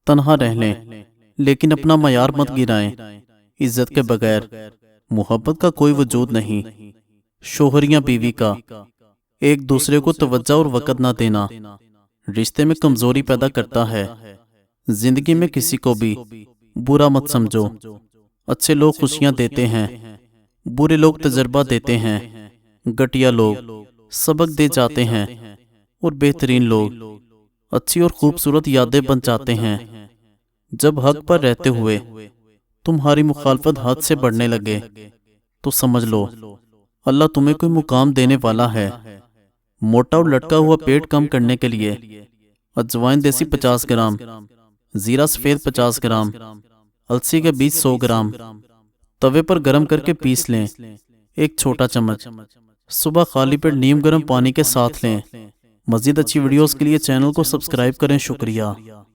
तन्हा रह लें, लेकिन अपना मयार मत गिराएं। इज्जत के बगैर मोहब्बत का कोई वजूद नहीं। शोहर या बीवी का एक दूसरे को तवज्जो और वक़्त ना देना रिश्ते में कमज़ोरी पैदा करता है। जिंदगी में किसी को भी बुरा मत समझो। अच्छे लोग खुशियाँ देते हैं, बुरे लोग तजर्बा देते हैं, घटिया लोग सबक दे जाते हैं और बेहतरीन लोग अच्छी और खूबसूरत यादें बन जाते हैं। जब हक पर रहते हुए तुम्हारी मुखालफत हद से बढ़ने लगे तो समझ लो अल्लाह तुम्हें कोई मुकाम देने वाला है। मोटा और लटका हुआ पेट कम करने के लिए अजवाइन देसी 50 ग्राम, जीरा सफ़ेद 50 ग्राम, अलसी के बीज 100 ग्राम तवे पर गर्म करके पीस लें, एक छोटा चम्मच। सुबह खाली पेट नीम गर्म पानी के साथ लें। मज़ीद अच्छी वीडियोस के लिए चैनल को सब्सक्राइब करें। शुक्रिया।